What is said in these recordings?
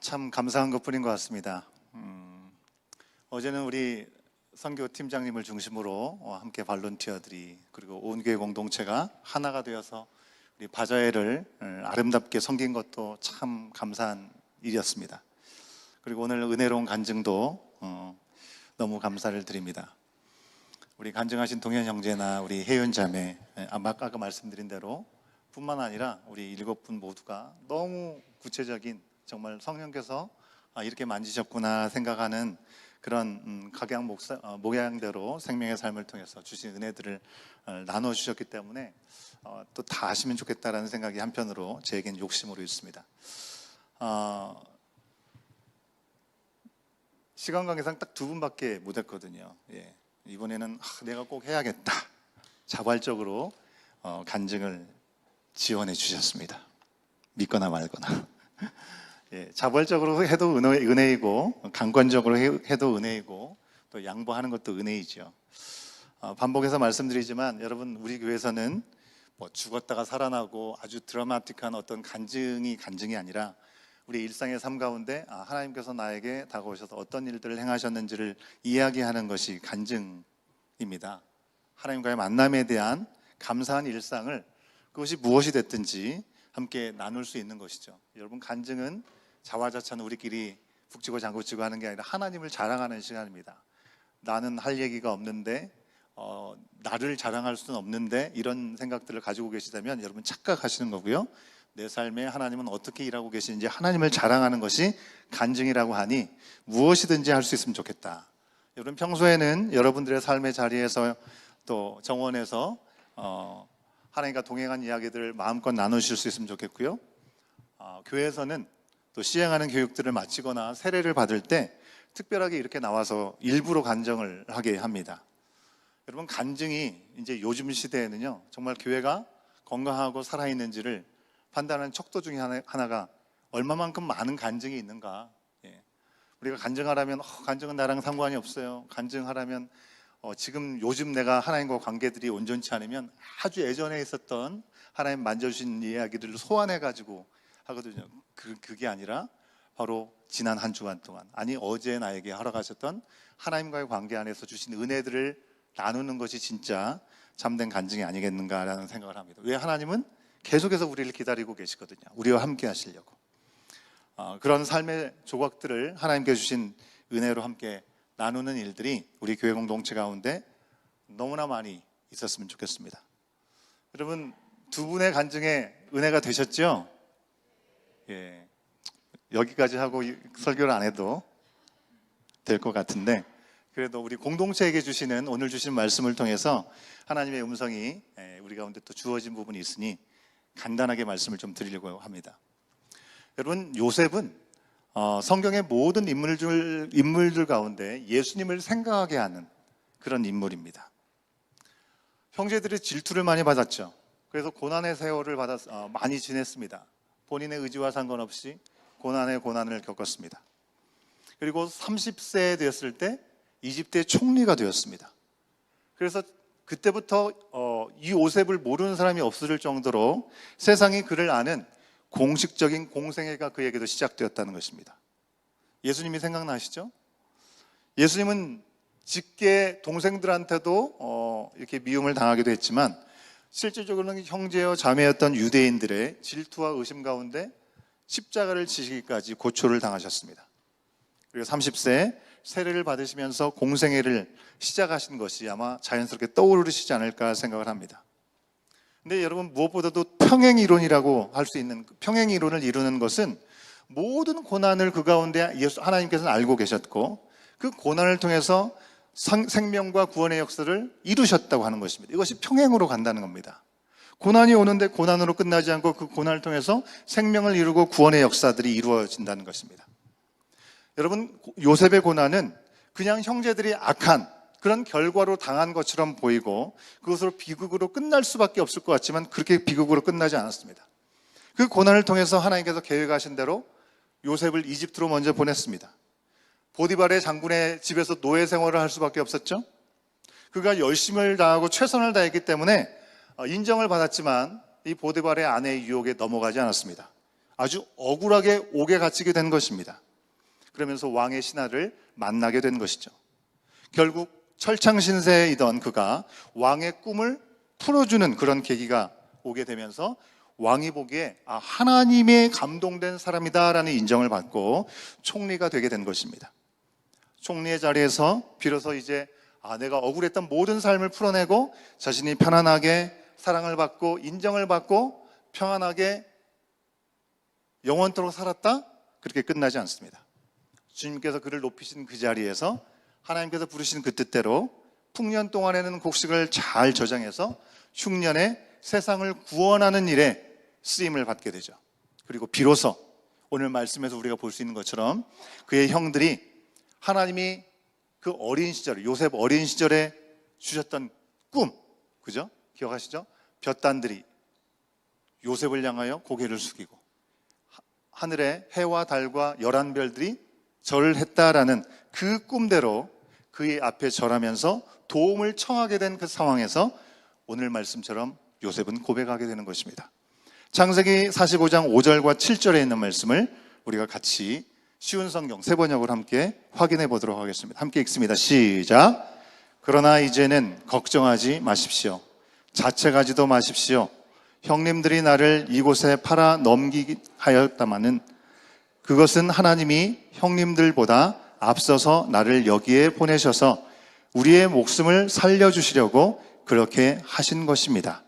참 감사한 것뿐인 것 같습니다. 어제는 우리 선교팀장님을 중심으로 함께 발론티어들이 그리고 온 교회 공동체가 하나가 되어서 우리 바자회를 아름답게 섬긴 것도 참 감사한 일이었습니다. 그리고 오늘 은혜로운 간증도 너무 감사를 드립니다. 우리 간증하신 동현 형제나 우리 혜윤 자매, 아까 말씀드린 대로 뿐만 아니라 우리 7분 모두가 너무 구체적인, 정말 성령께서 이렇게 만지셨구나 생각하는 그런 각양 목양대로 생명의 삶을 통해서 주신 은혜들을 나눠주셨기 때문에 또 다 아시면 좋겠다라는 생각이 한편으로 제겐 욕심으로 있습니다. 시간 관계상 딱 2분밖에 못했거든요. 이번에는 내가 꼭 해야겠다, 자발적으로 간증을 지원해 주셨습니다. 믿거나 말거나. 자발적으로 해도 은혜이고, 강권적으로 해도 은혜이고, 또 양보하는 것도 은혜이죠. 반복해서 말씀드리지만 여러분, 우리 교회에서는 뭐 죽었다가 살아나고 아주 드라마틱한 어떤 간증이 아니라 우리 일상의 삶 가운데 하나님께서 나에게 다가오셔서 어떤 일들을 행하셨는지를 이야기하는 것이 간증입니다. 하나님과의 만남에 대한 감사한 일상을, 그것이 무엇이 됐든지 함께 나눌 수 있는 것이죠. 여러분, 간증은 자화자찬 우리끼리 북치고 장구치고 하는 게 아니라 하나님을 자랑하는 시간입니다. 나는 할 얘기가 없는데 나를 자랑할 수는 없는데, 이런 생각들을 가지고 계시다면 여러분 착각하시는 거고요. 내 삶에 하나님은 어떻게 일하고 계시는지 하나님을 자랑하는 것이 간증이라고 하니 무엇이든지 할 수 있으면 좋겠다. 여러분, 평소에는 여러분들의 삶의 자리에서 또 정원에서 하나님과 동행한 이야기들을 마음껏 나누실 수 있으면 좋겠고요. 교회에서는 또 시행하는 교육들을 마치거나 세례를 받을 때 특별하게 이렇게 나와서 일부러 간증을 하게 합니다. 여러분, 간증이 이제 요즘 시대에는요, 정말 교회가 건강하고 살아있는지를 판단하는 척도 중에 하나가 얼마만큼 많은 간증이 있는가. 우리가 간증하라면 간증은 나랑 상관이 없어요. 간증하라면 지금 요즘 내가 하나님과 관계들이 온전치 않으면 아주 예전에 있었던 하나님 만져주신 이야기들을 소환해가지고 하거든요. 그게 아니라 바로 지난 한 주간 동안, 아니 어제 나에게 허락하셨던 하나님과의 관계 안에서 주신 은혜들을 나누는 것이 진짜 참된 간증이 아니겠는가라는 생각을 합니다. 왜? 하나님은 계속해서 우리를 기다리고 계시거든요. 우리와 함께 하시려고. 그런 삶의 조각들을 하나님께 주신 은혜로 함께 나누는 일들이 우리 교회 공동체 가운데 너무나 많이 있었으면 좋겠습니다. 여러분, 2분의 간증에 은혜가 되셨죠? 여기까지 하고 설교를 안 해도 될 것 같은데, 그래도 우리 공동체에게 주시는, 오늘 주신 말씀을 통해서 하나님의 음성이 우리 가운데 또 주어진 부분이 있으니 간단하게 말씀을 좀 드리려고 합니다. 여러분, 요셉은 성경의 모든 인물들 가운데 예수님을 생각하게 하는 그런 인물입니다. 형제들이 질투를 많이 받았죠. 그래서 고난의 세월을 많이 지냈습니다. 본인의 의지와 상관없이 고난의 고난을 겪었습니다. 그리고 30세 되었을 때 이집트의 총리가 되었습니다. 그래서 그때부터 이 요셉을 모르는 사람이 없을 정도로 세상이 그를 아는 공식적인 공생애가 그에게도 시작되었다는 것입니다. 예수님이 생각나시죠? 예수님은 직계 동생들한테도 이렇게 미움을 당하기도 했지만, 실질적으로는 형제여 자매였던 유대인들의 질투와 의심 가운데 십자가를 지시기까지 고초를 당하셨습니다. 그리고 30세에 세례를 받으시면서 공생애를 시작하신 것이 아마 자연스럽게 떠오르시지 않을까 생각을 합니다. 근데 여러분, 무엇보다도 평행이론이라고 할 수 있는, 평행이론을 이루는 것은 모든 고난을 그 가운데 하나님께서는 알고 계셨고, 그 고난을 통해서 생명과 구원의 역사를 이루셨다고 하는 것입니다. 이것이 평행으로 간다는 겁니다. 고난이 오는데 고난으로 끝나지 않고 그 고난을 통해서 생명을 이루고 구원의 역사들이 이루어진다는 것입니다. 여러분, 요셉의 고난은 그냥 형제들이 악한 그런 결과로 당한 것처럼 보이고 그것으로 비극으로 끝날 수밖에 없을 것 같지만, 그렇게 비극으로 끝나지 않았습니다. 그 고난을 통해서 하나님께서 계획하신 대로 요셉을 이집트로 먼저 보냈습니다. 보디발의 장군의 집에서 노예 생활을 할 수밖에 없었죠. 그가 열심을 다하고 최선을 다했기 때문에 인정을 받았지만 이 보디발의 아내의 유혹에 넘어가지 않았습니다. 아주 억울하게 옥에 갇히게 된 것입니다. 그러면서 왕의 신하를 만나게 된 것이죠. 결국 철창신세이던 그가 왕의 꿈을 풀어주는 그런 계기가 오게 되면서 왕이 보기에 하나님의 감동된 사람이다라는 인정을 받고 총리가 되게 된 것입니다. 총리의 자리에서 비로소 이제 내가 억울했던 모든 삶을 풀어내고 자신이 편안하게 사랑을 받고 인정을 받고 평안하게 영원토록 살았다? 그렇게 끝나지 않습니다. 주님께서 그를 높이신 그 자리에서 하나님께서 부르신 그 뜻대로 풍년 동안에는 곡식을 잘 저장해서 흉년에 세상을 구원하는 일에 쓰임을 받게 되죠. 그리고 비로소 오늘 말씀에서 우리가 볼 수 있는 것처럼 그의 형들이 하나님이 그 어린 시절, 요셉 어린 시절에 주셨던 꿈, 그죠? 기억하시죠? 볕단들이 요셉을 향하여 고개를 숙이고 하늘의 해와 달과 11별들이 절을 했다라는 그 꿈대로 그의 앞에 절하면서 도움을 청하게 된 그 상황에서 오늘 말씀처럼 요셉은 고백하게 되는 것입니다. 창세기 45장 5절과 7절에 있는 말씀을 우리가 같이 쉬운 성경 세 번역으로 함께 확인해 보도록 하겠습니다. 함께 읽습니다. 시작. 그러나 이제는 걱정하지 마십시오. 자책하지도 마십시오. 형님들이 나를 이곳에 팔아 넘기게 하였다마는 그것은 하나님이 형님들보다 앞서서 나를 여기에 보내셔서 우리의 목숨을 살려주시려고 그렇게 하신 것입니다.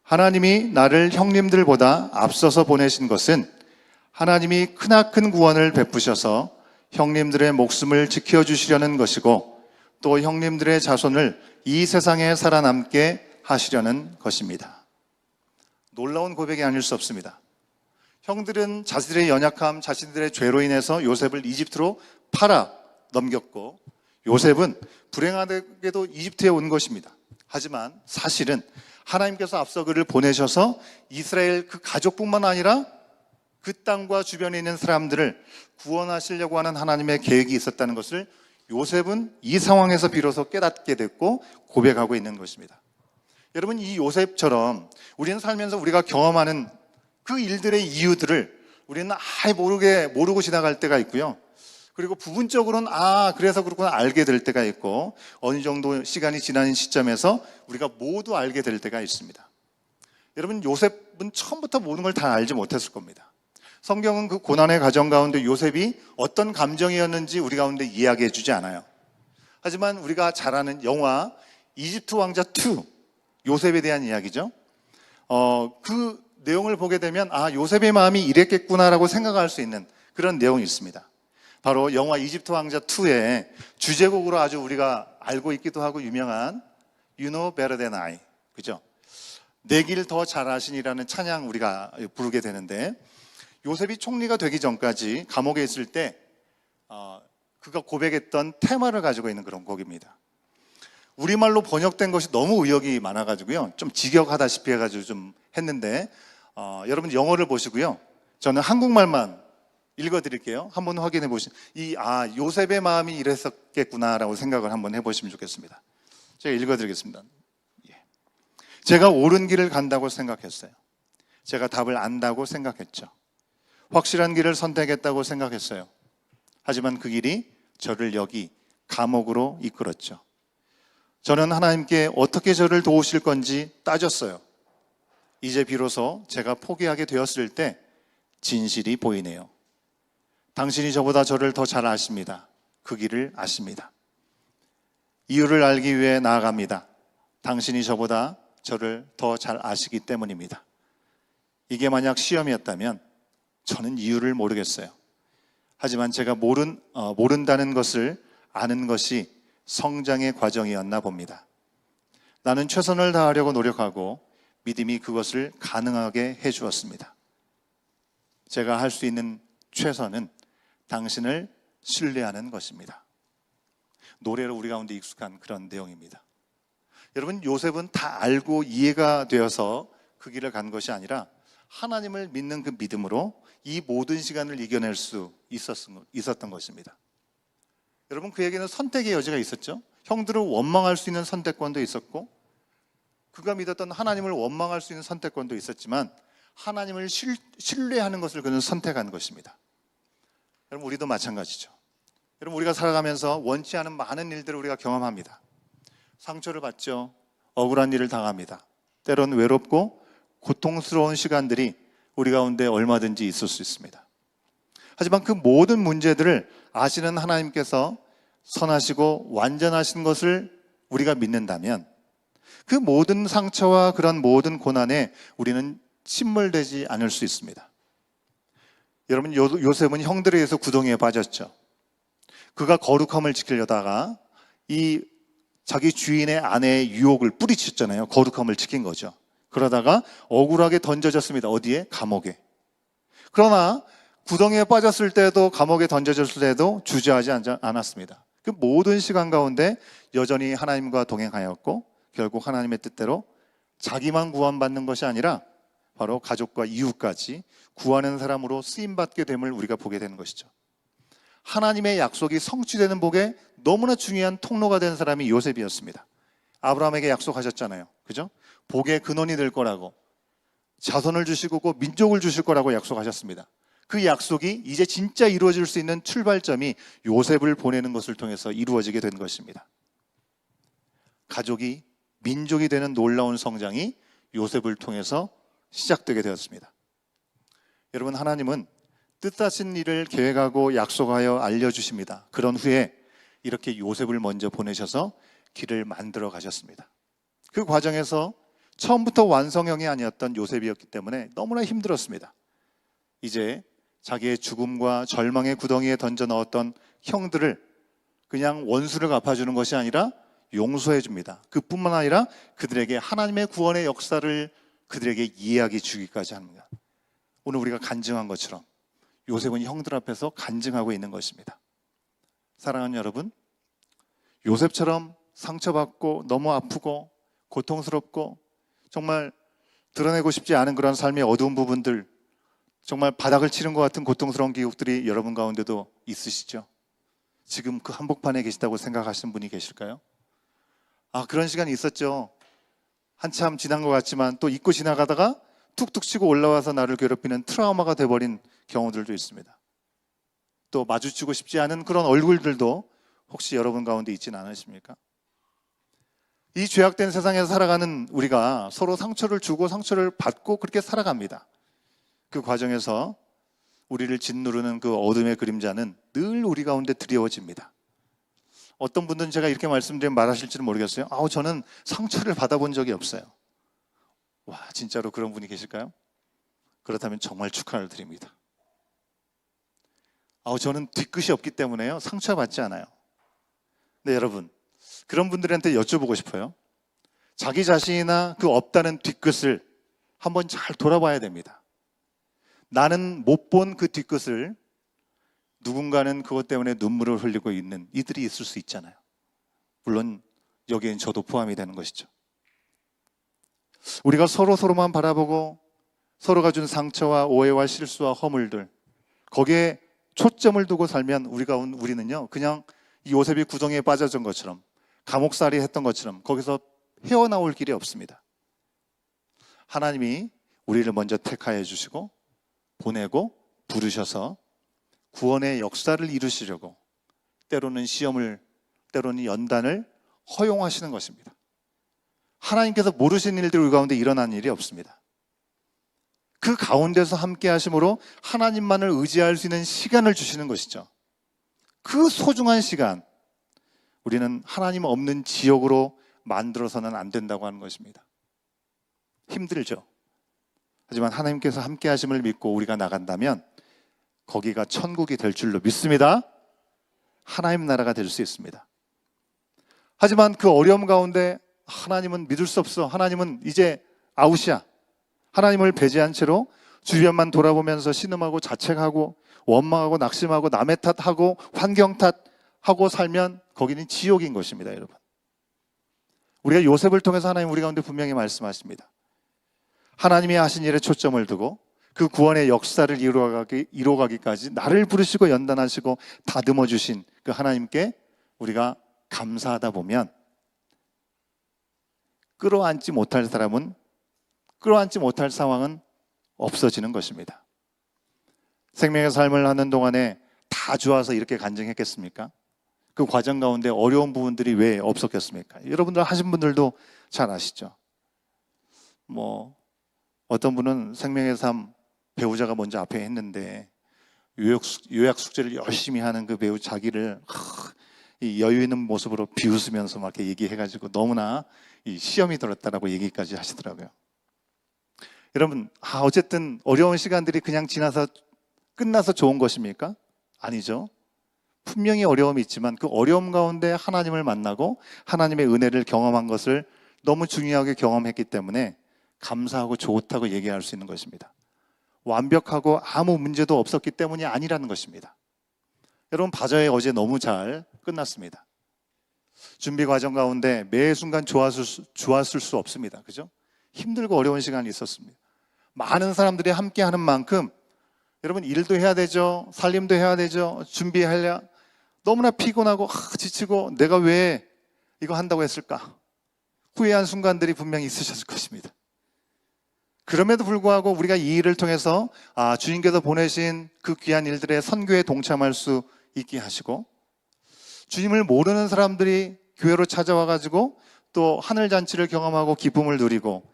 하나님이 나를 형님들보다 앞서서 보내신 것은 하나님이 크나큰 구원을 베푸셔서 형님들의 목숨을 지켜주시려는 것이고 또 형님들의 자손을 이 세상에 살아남게 하시려는 것입니다. 놀라운 고백이 아닐 수 없습니다. 형들은 자신들의 연약함, 자신들의 죄로 인해서 요셉을 이집트로 팔아 넘겼고 요셉은 불행하게도 이집트에 온 것입니다. 하지만 사실은 하나님께서 앞서 그를 보내셔서 이스라엘 그 가족뿐만 아니라 그 땅과 주변에 있는 사람들을 구원하시려고 하는 하나님의 계획이 있었다는 것을 요셉은 이 상황에서 비로소 깨닫게 됐고 고백하고 있는 것입니다. 여러분, 이 요셉처럼 우리는 살면서 우리가 경험하는 그 일들의 이유들을 우리는 모르고 지나갈 때가 있고요. 그리고 부분적으로는 그래서 그렇구나 알게 될 때가 있고 어느 정도 시간이 지나는 시점에서 우리가 모두 알게 될 때가 있습니다. 여러분, 요셉은 처음부터 모든 걸 다 알지 못했을 겁니다. 성경은 그 고난의 과정 가운데 요셉이 어떤 감정이었는지 우리 가운데 이야기해 주지 않아요. 하지만 우리가 잘 아는 영화 이집트 왕자 2, 요셉에 대한 이야기죠. 그 내용을 보게 되면 요셉의 마음이 이랬겠구나라고 생각할 수 있는 그런 내용이 있습니다. 바로 영화 이집트 왕자 2의 주제곡으로 아주 우리가 알고 있기도 하고 유명한 You know better than I, 그죠? 내 길 더 잘 아시니라는 찬양 우리가 부르게 되는데 요셉이 총리가 되기 전까지 감옥에 있을 때 그가 고백했던 테마를 가지고 있는 그런 곡입니다. 우리말로 번역된 것이 너무 의역이 많아가지고요, 좀 직역하다시피 해가지고 좀 했는데 여러분 영어를 보시고요, 저는 한국말만 읽어드릴게요. 한번 확인해 보시면 요셉의 마음이 이랬었겠구나라고 생각을 한번 해보시면 좋겠습니다. 제가 읽어드리겠습니다. 제가 옳은 길을 간다고 생각했어요. 제가 답을 안다고 생각했죠. 확실한 길을 선택했다고 생각했어요. 하지만 그 길이 저를 여기 감옥으로 이끌었죠. 저는 하나님께 어떻게 저를 도우실 건지 따졌어요. 이제 비로소 제가 포기하게 되었을 때 진실이 보이네요. 당신이 저보다 저를 더 잘 아십니다. 그 길을 아십니다. 이유를 알기 위해 나아갑니다. 당신이 저보다 저를 더 잘 아시기 때문입니다. 이게 만약 시험이었다면 저는 이유를 모르겠어요. 하지만 제가 모른다는 것을 아는 것이 성장의 과정이었나 봅니다. 나는 최선을 다하려고 노력하고 믿음이 그것을 가능하게 해주었습니다. 제가 할 수 있는 최선은 당신을 신뢰하는 것입니다. 노래로 우리 가운데 익숙한 그런 내용입니다. 여러분, 요셉은 다 알고 이해가 되어서 그 길을 간 것이 아니라 하나님을 믿는 그 믿음으로 이 모든 시간을 이겨낼 수 있었던 것입니다. 여러분, 그에게는 선택의 여지가 있었죠. 형들을 원망할 수 있는 선택권도 있었고 그가 믿었던 하나님을 원망할 수 있는 선택권도 있었지만 하나님을 신뢰하는 것을 그는 선택한 것입니다. 여러분, 우리도 마찬가지죠. 여러분, 우리가 살아가면서 원치 않은 많은 일들을 우리가 경험합니다. 상처를 받죠. 억울한 일을 당합니다. 때로는 외롭고 고통스러운 시간들이 우리 가운데 얼마든지 있을 수 있습니다. 하지만 그 모든 문제들을 아시는 하나님께서 선하시고 완전하신 것을 우리가 믿는다면 그 모든 상처와 그런 모든 고난에 우리는 침몰되지 않을 수 있습니다. 여러분, 요셉은 형들에 의해서 구덩이에 빠졌죠. 그가 거룩함을 지키려다가 이 자기 주인의 아내의 유혹을 뿌리쳤잖아요. 거룩함을 지킨 거죠. 그러다가 억울하게 던져졌습니다. 어디에? 감옥에. 그러나 구덩이에 빠졌을 때도, 감옥에 던져졌을 때도 주저하지 않았습니다. 그 모든 시간 가운데 여전히 하나님과 동행하였고, 결국 하나님의 뜻대로 자기만 구원받는 것이 아니라 바로 가족과 이웃까지 구하는 사람으로 쓰임받게 됨을 우리가 보게 되는 것이죠. 하나님의 약속이 성취되는 복에 너무나 중요한 통로가 된 사람이 요셉이었습니다. 아브라함에게 약속하셨잖아요. 그죠? 복의 근원이 될 거라고, 자손을 주시고 그 민족을 주실 거라고 약속하셨습니다. 그 약속이 이제 진짜 이루어질 수 있는 출발점이 요셉을 보내는 것을 통해서 이루어지게 된 것입니다. 가족이 민족이 되는 놀라운 성장이 요셉을 통해서 시작되게 되었습니다. 여러분, 하나님은 뜻하신 일을 계획하고 약속하여 알려주십니다. 그런 후에 이렇게 요셉을 먼저 보내셔서 길을 만들어 가셨습니다. 그 과정에서 처음부터 완성형이 아니었던 요셉이었기 때문에 너무나 힘들었습니다. 이제 자기의 죽음과 절망의 구덩이에 던져 넣었던 형들을 그냥 원수를 갚아주는 것이 아니라 용서해 줍니다. 그뿐만 아니라 그들에게 하나님의 구원의 역사를 그들에게 이해하게 주기까지 합니다. 오늘 우리가 간증한 것처럼 요셉은 형들 앞에서 간증하고 있는 것입니다. 사랑하는 여러분, 요셉처럼 상처받고 너무 아프고 고통스럽고 정말 드러내고 싶지 않은 그런 삶의 어두운 부분들, 정말 바닥을 치는 것 같은 고통스러운 기억들이 여러분 가운데도 있으시죠? 지금 그 한복판에 계시다고 생각하시는 분이 계실까요? 그런 시간이 있었죠. 한참 지난 것 같지만 또 잊고 지나가다가 툭툭 치고 올라와서 나를 괴롭히는 트라우마가 돼버린 경우들도 있습니다. 또 마주치고 싶지 않은 그런 얼굴들도 혹시 여러분 가운데 있지는 않으십니까? 이 죄악된 세상에서 살아가는 우리가 서로 상처를 주고 상처를 받고 그렇게 살아갑니다. 그 과정에서 우리를 짓누르는 그 어둠의 그림자는 늘 우리 가운데 드리워집니다. 어떤 분들은 제가 이렇게 말씀드리면 말하실지는 모르겠어요. 저는 상처를 받아본 적이 없어요. 와, 진짜로 그런 분이 계실까요? 그렇다면 정말 축하를 드립니다. 저는 뒤끝이 없기 때문에요, 상처받지 않아요. 네, 여러분, 그런 분들한테 여쭤보고 싶어요. 자기 자신이나 그 없다는 뒤끝을 한번 잘 돌아봐야 됩니다. 나는 못 본 그 뒤끝을 누군가는 그것 때문에 눈물을 흘리고 있는 이들이 있을 수 있잖아요. 물론 여기엔 저도 포함이 되는 것이죠. 우리가 서로만 바라보고 서로가 준 상처와 오해와 실수와 허물들, 거기에 초점을 두고 살면 우리는요, 그냥 이 요셉이 구덩이에 빠져든 것처럼, 감옥살이 했던 것처럼 거기서 헤어나올 길이 없습니다. 하나님이 우리를 먼저 택하여 주시고 보내고 부르셔서 구원의 역사를 이루시려고 때로는 시험을, 때로는 연단을 허용하시는 것입니다. 하나님께서 모르시는 일들이 우리 가운데 일어난 일이 없습니다. 그 가운데서 함께 하심으로 하나님만을 의지할 수 있는 시간을 주시는 것이죠. 그 소중한 시간, 우리는 하나님 없는 지역으로 만들어서는 안 된다고 하는 것입니다. 힘들죠. 하지만 하나님께서 함께 하심을 믿고 우리가 나간다면 거기가 천국이 될 줄로 믿습니다. 하나님 나라가 될 수 있습니다. 하지만 그 어려움 가운데 하나님은 믿을 수 없어, 하나님은 이제 아웃이야, 하나님을 배제한 채로 주변만 돌아보면서 신음하고 자책하고 원망하고 낙심하고 남의 탓하고 환경 탓하고 살면 거기는 지옥인 것입니다. 여러분, 우리가 요셉을 통해서 하나님 우리 가운데 분명히 말씀하십니다. 하나님이 하신 일에 초점을 두고 그 구원의 역사를 이루어가기까지 나를 부르시고 연단하시고 다듬어 주신 그 하나님께 우리가 감사하다 보면 끌어안지 못할 상황은 없어지는 것입니다. 생명의 삶을 하는 동안에 다 좋아서 이렇게 간증했겠습니까? 그 과정 가운데 어려운 부분들이 왜 없었겠습니까? 여러분들 하신 분들도 잘 아시죠? 어떤 분은 생명의 삶 배우자가 먼저 앞에 했는데 요약 숙제를 열심히 하는 그 배우 자기를 이 여유 있는 모습으로 비웃으면서 막 이렇게 얘기해가지고 너무나 이 시험이 들었다라고 얘기까지 하시더라고요. 여러분, 어쨌든 어려운 시간들이 그냥 지나서 끝나서 좋은 것입니까? 아니죠. 분명히 어려움이 있지만 그 어려움 가운데 하나님을 만나고 하나님의 은혜를 경험한 것을 너무 중요하게 경험했기 때문에 감사하고 좋다고 얘기할 수 있는 것입니다. 완벽하고 아무 문제도 없었기 때문이 아니라는 것입니다. 여러분, 바자회 어제 너무 잘 끝났습니다. 준비 과정 가운데 매 순간 좋았을 수 없습니다. 그죠? 힘들고 어려운 시간이 있었습니다. 많은 사람들이 함께 하는 만큼 여러분, 일도 해야 되죠. 살림도 해야 되죠. 준비하려 너무나 피곤하고 지치고 내가 왜 이거 한다고 했을까? 후회한 순간들이 분명히 있으셨을 것입니다. 그럼에도 불구하고 우리가 이 일을 통해서 주님께서 보내신 그 귀한 일들의 선교에 동참할 수 있게 하시고, 주님을 모르는 사람들이 교회로 찾아와 가지고 또 하늘잔치를 경험하고 기쁨을 누리고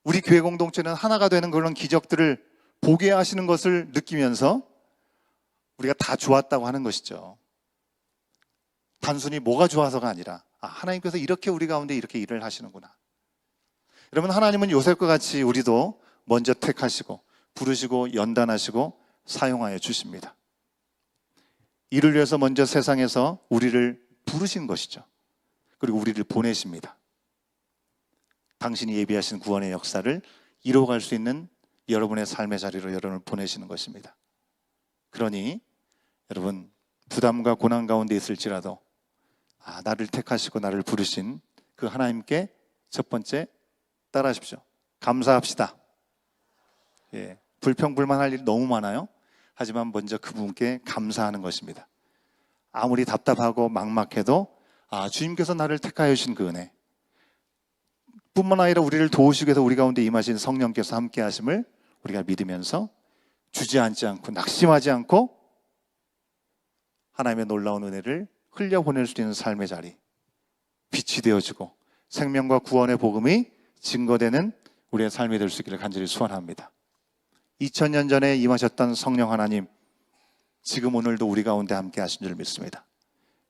우리 교회 공동체는 하나가 되는 그런 기적들을 보게 하시는 것을 느끼면서 우리가 다 좋았다고 하는 것이죠. 단순히 뭐가 좋아서가 아니라 하나님께서 이렇게 우리 가운데 이렇게 일을 하시는구나. 여러분, 하나님은 요셉과 같이 우리도 먼저 택하시고 부르시고 연단하시고 사용하여 주십니다. 이를 위해서 먼저 세상에서 우리를 부르신 것이죠. 그리고 우리를 보내십니다. 당신이 예비하신 구원의 역사를 이뤄갈 수 있는 여러분의 삶의 자리로 여러분을 보내시는 것입니다. 그러니 여러분, 부담과 고난 가운데 있을지라도 나를 택하시고 나를 부르신 그 하나님께 첫 번째 따라하십시오. 감사합시다. 불평불만할 일이 너무 많아요. 하지만 먼저 그분께 감사하는 것입니다. 아무리 답답하고 막막해도 주님께서 나를 택하여 주신 그 은혜, 뿐만 아니라 우리를 도우시기 위해서 우리 가운데 임하신 성령께서 함께 하심을 우리가 믿으면서 주저앉지 않고 낙심하지 않고 하나님의 놀라운 은혜를 흘려보낼 수 있는 삶의 자리, 빛이 되어주고 생명과 구원의 복음이 증거되는 우리의 삶이 될 수 있기를 간절히 소원합니다. 2000년 전에 임하셨던 성령 하나님, 지금 오늘도 우리 가운데 함께 하신 줄 믿습니다.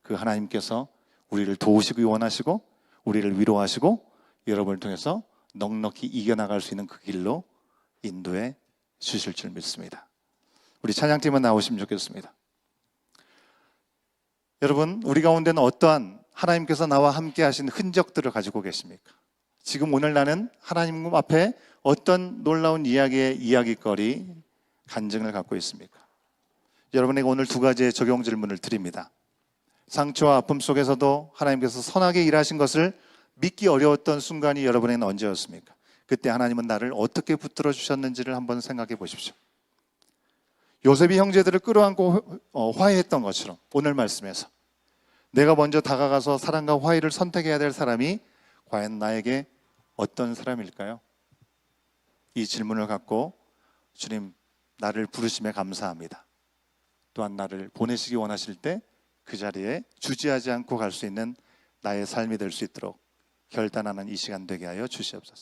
그 하나님께서 우리를 도우시기 원하시고 우리를 위로하시고 여러분을 통해서 넉넉히 이겨나갈 수 있는 그 길로 인도해 주실 줄 믿습니다. 우리 찬양팀은 나오시면 좋겠습니다. 여러분, 우리 가운데는 어떠한 하나님께서 나와 함께 하신 흔적들을 가지고 계십니까? 지금 오늘 나는 하나님 앞에 어떤 놀라운 이야기의 이야기거리, 간증을 갖고 있습니까? 여러분에게 오늘 두 가지의 적용 질문을 드립니다. 상처와 아픔 속에서도 하나님께서 선하게 일하신 것을 믿기 어려웠던 순간이 여러분에게는 언제였습니까? 그때 하나님은 나를 어떻게 붙들어 주셨는지를 한번 생각해 보십시오. 요셉이 형제들을 끌어안고 화해했던 것처럼 오늘 말씀에서 내가 먼저 다가가서 사랑과 화해를 선택해야 될 사람이 과연 나에게 어떤 사람일까요? 이 질문을 갖고 주님, 나를 부르심에 감사합니다. 또한 나를 보내시기 원하실 때 그 자리에 주저하지 않고 갈 수 있는 나의 삶이 될 수 있도록 결단하는 이 시간 되게 하여 주시옵소서.